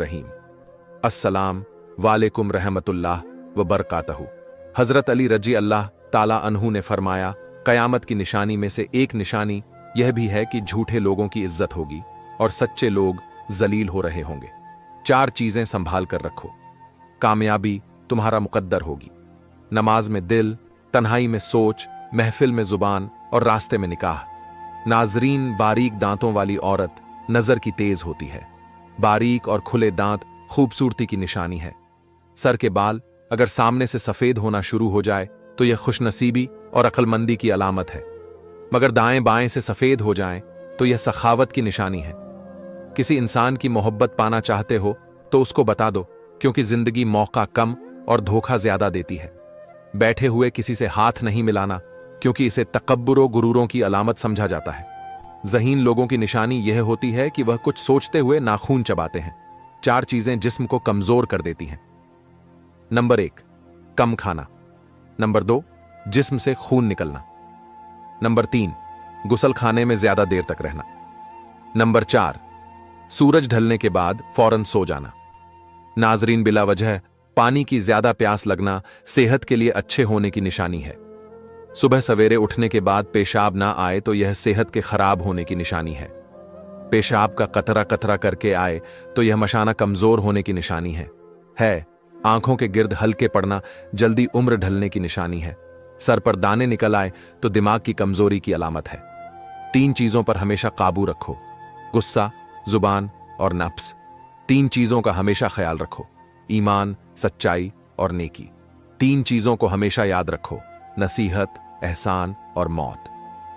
रहीम। अस्सलाम वालेकुम रहमतुल्लाह व बरकातहू। हज़रत अली रजी अल्लाह ताला अन्हु ने फरमाया, क़यामत की निशानी में से एक निशानी यह भी है कि झूठे लोगों की इज्जत होगी और सच्चे लोग जलील हो रहे होंगे। 4 चीज़ें संभाल कर रखो, कामयाबी तुम्हारा मुकद्दर होगी। नमाज में दिल, तन्हाई में सोच, महफिल में जुबान और रास्ते में निकाह। नाजरीन, बारीक दांतों वाली औरत नजर की तेज होती है। बारीक और खुले दांत खूबसूरती की निशानी है। सर के बाल अगर सामने से सफेद होना शुरू हो जाए तो यह खुशनसीबी और अक्लमंदी की अलामत है, मगर दाएं बाएं से सफेद हो जाएं तो यह सखावत की निशानी है। किसी इंसान की मोहब्बत पाना चाहते हो तो उसको बता दो, क्योंकि जिंदगी मौका कम और धोखा ज्यादा देती है। बैठे हुए किसी से हाथ नहीं मिलाना, क्योंकि इसे तकब्बुर गुरूरों की अलामत समझा जाता है। ज़हीन लोगों की निशानी यह होती है कि वह कुछ सोचते हुए नाखून चबाते हैं। 4 चीजें जिस्म को कमजोर कर देती हैं। नंबर 1, कम खाना। नंबर 2, जिस्म से खून निकलना। नंबर 3, गुसल खाने में ज्यादा देर तक रहना। नंबर 4, सूरज ढलने के बाद फौरन सो जाना। नाजरीन, बिला वजह पानी की ज्यादा प्यास लगना सेहत के लिए अच्छे होने की निशानी है। सुबह सवेरे उठने के बाद पेशाब ना आए तो यह सेहत के खराब होने की निशानी है। पेशाब का कतरा कतरा करके आए तो यह मशाना कमजोर होने की निशानी है। आंखों के गिर्द हल्के पड़ना जल्दी उम्र ढलने की निशानी है। सर पर दाने निकल आए तो दिमाग की कमजोरी की अलामत है। 3 चीजों पर हमेशा काबू रखो, गुस्सा, जुबान और नफ्स। 3 चीजों का हमेशा ख्याल रखो, ईमान, सच्चाई और नेकी। 3 चीजों को हमेशा याद रखो, नसीहत, एहसान और मौत।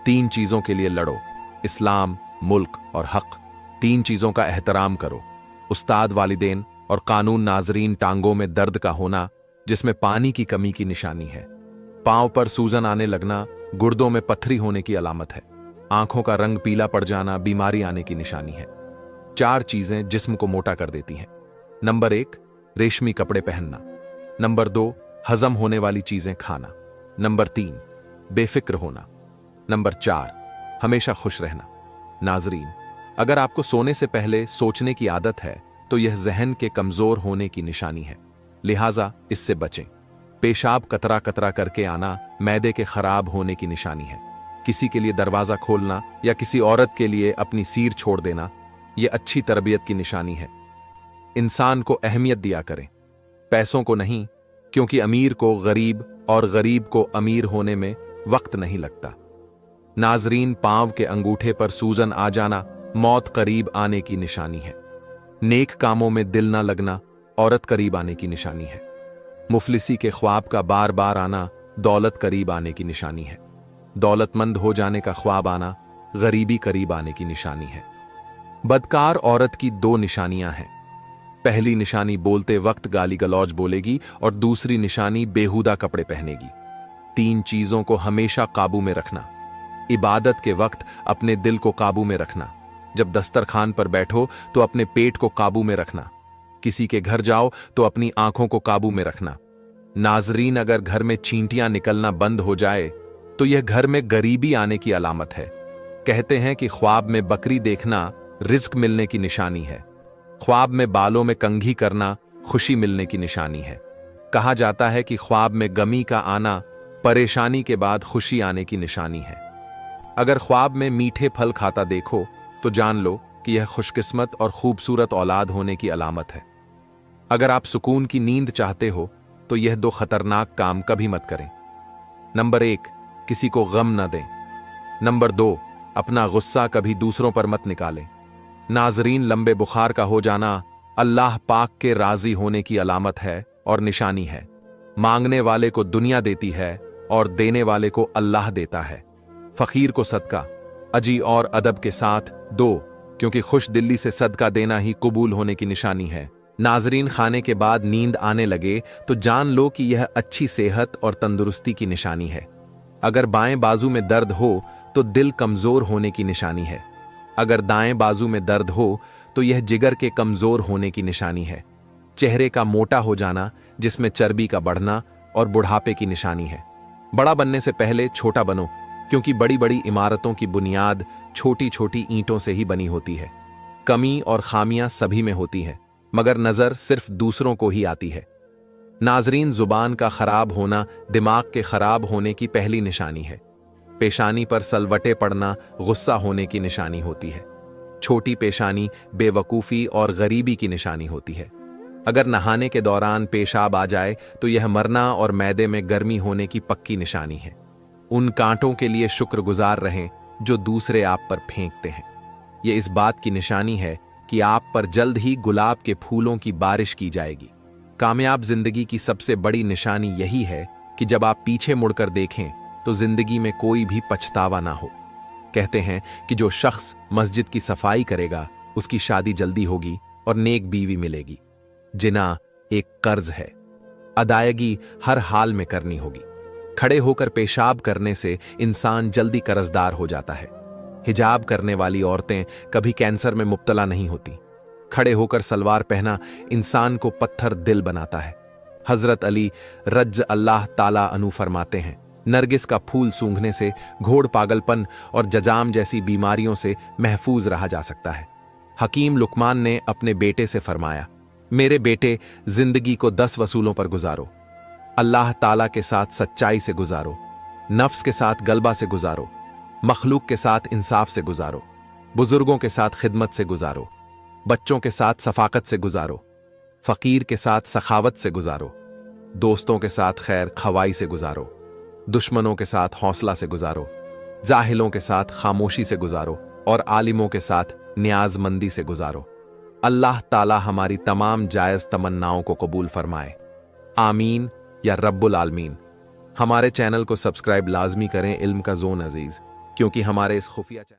3 चीजों के लिए लड़ो, इस्लाम, मुल्क और हक। 3 चीजों का एहतराम करो, उस्ताद, वालिदैन और कानून। नाजरीन, टांगों में दर्द का होना जिसमें पानी की कमी की निशानी है। पांव पर सूजन आने लगना गुर्दों में पत्थरी होने की अलामत है। आंखों का रंग पीला पड़ जाना बीमारी आने की निशानी है। 4 चीजें जिस्म को मोटा कर देती हैं। नंबर 1, रेशमी कपड़े पहनना। नंबर 2, हजम होने वाली चीजें खाना। नंबर 3, बेफिक्र होना। नंबर 4, हमेशा खुश रहना। नाजरीन, अगर आपको सोने से पहले सोचने की आदत है तो यह जहन के कमजोर होने की निशानी है, लिहाजा इससे बचें। पेशाब कतरा कतरा करके आना मैदे के खराब होने की निशानी है। किसी के लिए दरवाजा खोलना या किसी औरत के लिए अपनी सीर छोड़ देना यह अच्छी तरबियत की निशानी है। इंसान को अहमियत दिया करें, पैसों को नहीं, क्योंकि अमीर को गरीब और गरीब को अमीर होने में वक्त नहीं लगता। नाजरीन, पांव के अंगूठे पर सूजन आ जाना मौत करीब आने की निशानी है। नेक कामों में दिल ना लगना औरत करीब आने की निशानी है। मुफलिसी के ख्वाब का बार बार आना दौलत करीब आने की निशानी है। दौलतमंद हो जाने का ख्वाब आना गरीबी करीब आने की निशानी है। बदकार औरत की 2 निशानियां हैं। पहली निशानी बोलते वक्त गाली गलौज बोलेगी और दूसरी निशानी बेहुदा कपड़े पहनेगी। 3 चीजों को हमेशा काबू में रखना। इबादत के वक्त अपने दिल को काबू में रखना। जब दस्तरखान पर बैठो तो अपने पेट को काबू में रखना। किसी के घर जाओ तो अपनी आंखों को काबू में रखना। नाजरीन, अगर घर में चींटियां निकलना बंद हो जाए तो यह घर में गरीबी आने की अलामत है। कहते हैं कि ख्वाब में बकरी देखना रिज्क मिलने की निशानी है। ख्वाब में बालों में कंघी करना खुशी मिलने की निशानी है। कहा जाता है कि ख्वाब में गमी का आना परेशानी के बाद खुशी आने की निशानी है। अगर ख्वाब में मीठे फल खाता देखो तो जान लो कि यह खुशकिस्मत और खूबसूरत औलाद होने की अलामत है। अगर आप सुकून की नींद चाहते हो तो यह 2 खतरनाक काम कभी मत करें। नंबर 1, किसी को गम न दें। नंबर 2, अपना गुस्सा कभी दूसरों पर मत निकालें। नाजरीन, लंबे बुखार का हो जाना अल्लाह पाक के राजी होने की अलामत है और निशानी है। मांगने वाले को दुनिया देती है और देने वाले को अल्लाह देता है। फकीर को सदका अजी और अदब के साथ दो, क्योंकि खुश दिल्ली से सदका देना ही कबूल होने की निशानी है। नाजरीन, खाने के बाद नींद आने लगे तो जान लो कि यह अच्छी सेहत और तंदुरुस्ती की निशानी है। अगर बाएं बाजू में दर्द हो तो दिल कमजोर होने की निशानी है। अगर दाएं बाजू में दर्द हो तो यह जिगर के कमजोर होने की निशानी है। चेहरे का मोटा हो जाना, जिसमें चर्बी का बढ़ना और बुढ़ापे की निशानी है। बड़ा बनने से पहले छोटा बनो, क्योंकि बड़ी बड़ी इमारतों की बुनियाद छोटी छोटी ईंटों से ही बनी होती है। कमी और खामियां सभी में होती है, मगर नज़र सिर्फ दूसरों को ही आती है। नाजरीन, जुबान का खराब होना दिमाग के खराब होने की पहली निशानी है। पेशानी पर सलवटे पड़ना गुस्सा होने की निशानी होती है। छोटी पेशानी बेवकूफ़ी और गरीबी की निशानी होती है। अगर नहाने के दौरान पेशाब आ जाए तो यह मरना और मैदे में गर्मी होने की पक्की निशानी है। उन कांटों के लिए शुक्रगुजार रहें जो दूसरे आप पर फेंकते हैं। ये इस बात की निशानी है कि आप पर जल्द ही गुलाब के फूलों की बारिश की जाएगी। कामयाब जिंदगी की सबसे बड़ी निशानी यही है कि जब आप पीछे मुड़कर देखें तो जिंदगी में कोई भी पछतावा ना हो। कहते हैं कि जो शख्स मस्जिद की सफाई करेगा उसकी शादी जल्दी होगी और नेक बीवी मिलेगी। जिना एक कर्ज है, अदायगी हर हाल में करनी होगी। खड़े होकर पेशाब करने से इंसान जल्दी कर्जदार हो जाता है। हिजाब करने वाली औरतें कभी कैंसर में मुब्तला नहीं होती। खड़े होकर सलवार पहना इंसान को पत्थर दिल बनाता है। हजरत अली रज अल्लाह ताला अनु फरमाते हैं, नरगिस का फूल सूंघने से घोड़ पागलपन और जजाम जैसी बीमारियों से महफूज रहा जा सकता है। हकीम लुकमान ने अपने बेटे से फरमाया, मेरे बेटे, जिंदगी को 10 वसूलों पर गुजारो। अल्लाह ताला के साथ सच्चाई से गुजारो, नफ्स के साथ गलबा से गुजारो, मखलूक के साथ इंसाफ से गुजारो, बुजुर्गों के साथ खिदमत से गुजारो, बच्चों के साथ सफाकत से गुजारो, फकीर के साथ सखावत से गुजारो, दोस्तों के साथ खैर खवाई से गुजारो, दुश्मनों के साथ हौसला से गुजारो, जाहिलों के साथ खामोशी से गुजारो और आलिमों के साथ न्याजमंदी से गुजारो। अल्लाह ताला हमारी तमाम जायज़ तमन्नाओं को कबूल फरमाए। आमीन या रब्बुल आलमीन। हमारे चैनल को सब्सक्राइब लाजमी करें इल्म का जोन अजीज, क्योंकि हमारे इस खुफिया चैनल